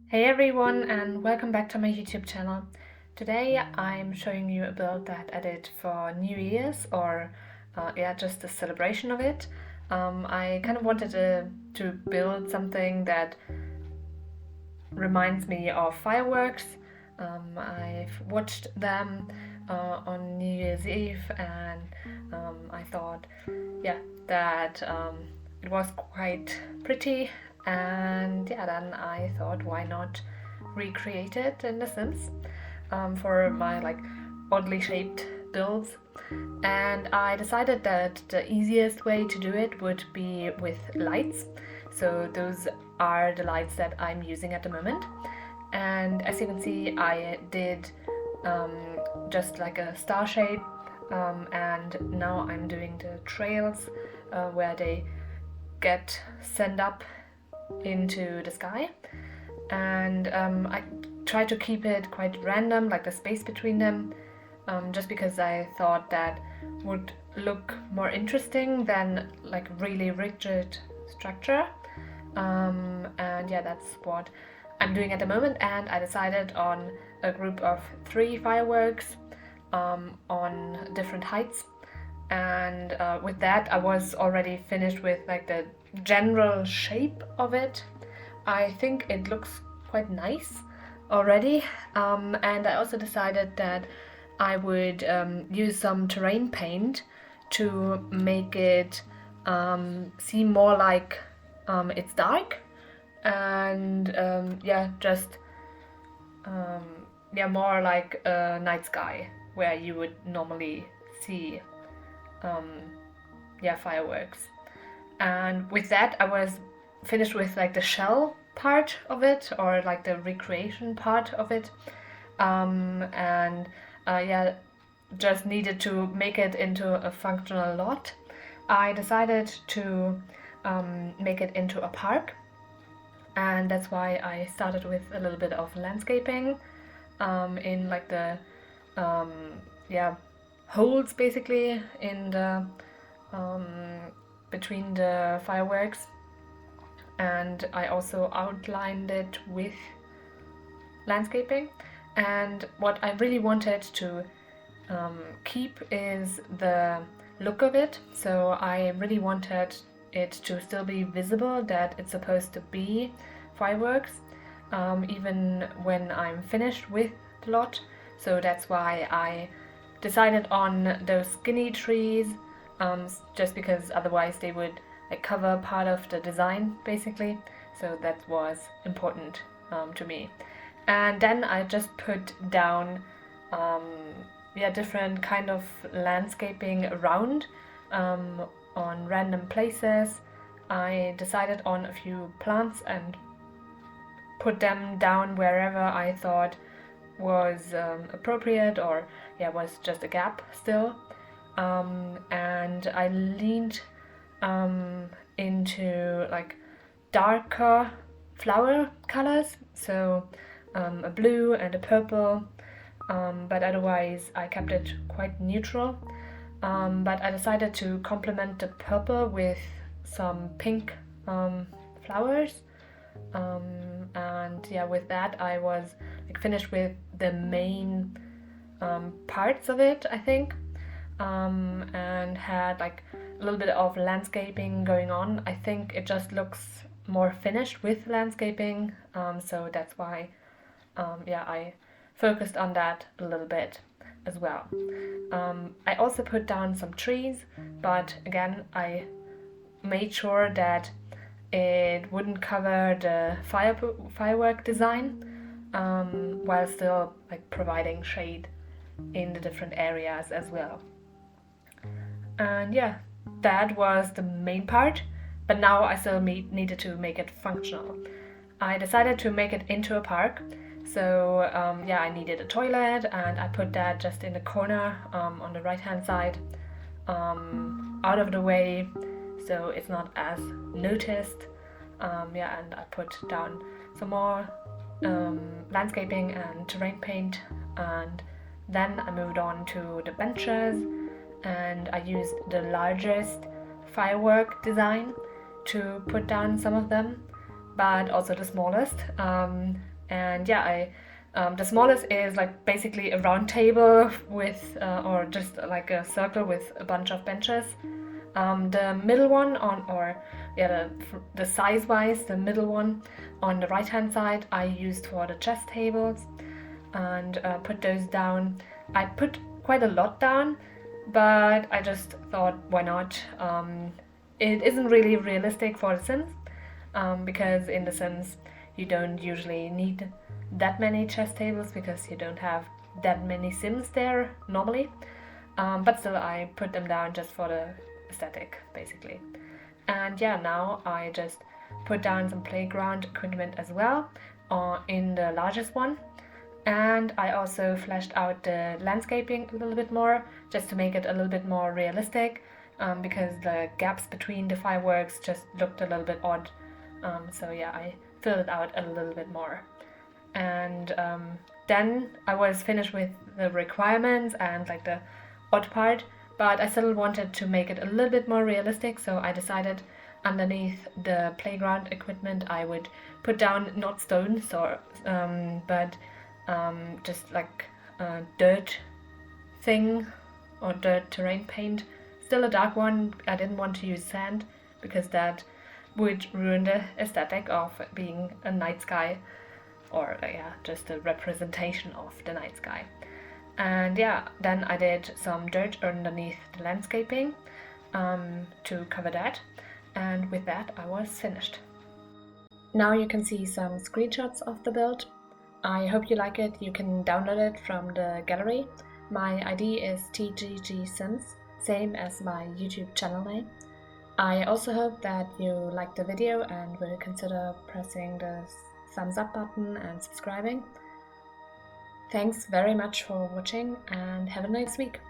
Hey everyone, and welcome back to my YouTube channel. Today I'm showing you a build that I did for New Year's, or just a celebration of it. I kind of wanted to build something that reminds me of fireworks. I've watched them on New Year's Eve, and I thought, that it was quite pretty, and then I thought, why not recreate it in The Sims for my oddly shaped builds. And I decided that the easiest way to do it would be with lights. So those are the lights that I'm using at the moment. And as you can see, I did just like a star shape, and now I'm doing the trails where they get sent up into the sky. And I try to keep it quite random, like the space between them, just because I thought that would look more interesting than like really rigid structure. And that's what I'm doing at the moment. And I decided on a group of 3 fireworks on different heights. And with that, I was already finished with like the general shape of it. I think it looks quite nice already. And I also decided that I would use some terrain paint to make it seem more like it's dark, and more like a night sky where you would normally see fireworks. And with that, I was finished with like the shell part of it, or like the recreation part of it, and just needed to make it into a functional lot. I decided to make it into a park, and that's why I started with a little bit of landscaping in like the holes basically in the between the fireworks, and I also outlined it with landscaping. And what I really wanted to keep is the look of it. So I really wanted it to still be visible that it's supposed to be fireworks, even when I'm finished with the lot. So that's why I decided on those skinny trees, just because otherwise they would like cover part of the design basically. So that was important to me. And then I just put down different kind of landscaping around on random places. I decided on a few plants and put them down wherever I thought was appropriate, or was just a gap still. And I leaned into like darker flower colors, so a blue and a purple, but otherwise I kept it quite neutral. But I decided to complement the purple with some pink flowers, and with that I was like finished with the main parts of it, I think, and had like a little bit of landscaping going on. I think it just looks more finished with landscaping, so that's why I focused on that a little bit as well. I also put down some trees, but again I made sure that it wouldn't cover the firework design, while still like providing shade in the different areas as well. And that was the main part, but now I still needed to make it functional. I decided to make it into a park. So I needed a toilet, and I put that just in the corner on the right hand side, out of the way, so it's not as noticed. And I put down some more landscaping and terrain paint, and then I moved on to the benches, and I used the largest firework design to put down some of them, but also the smallest. And yeah, the smallest is like basically a round table with, or just like a circle with a bunch of benches. The middle one the size-wise, the middle one on the right-hand side I used for the chess tables, and put those down. I put quite a lot down, but I just thought, why not? It isn't really realistic for The Sims, because in The Sims you don't usually need that many chess tables because you don't have that many Sims there normally. But still, I put them down just for the aesthetic, basically. And yeah, now I just put down some playground equipment as well in the largest one. And I also fleshed out the landscaping a little bit more, just to make it a little bit more realistic, because the gaps between the fireworks just looked a little bit odd. So yeah, I filled it out a little bit more. And then I was finished with the requirements and like the odd part, but I still wanted to make it a little bit more realistic, so I decided underneath the playground equipment I would put down not stones but just like a dirt thing or dirt terrain paint. Still a dark one. I didn't want to use sand because that would ruin the aesthetic of being a night sky, or just a representation of the night sky. And yeah, then I did some dirt underneath the landscaping to cover that, and with that I was finished. Now you can see some screenshots of the build. I hope you like it. You can download it from the gallery. My ID is TGGSims, same as my YouTube channel name. I also hope that you liked the video and will consider pressing the thumbs up button and subscribing. Thanks very much for watching and have a nice week.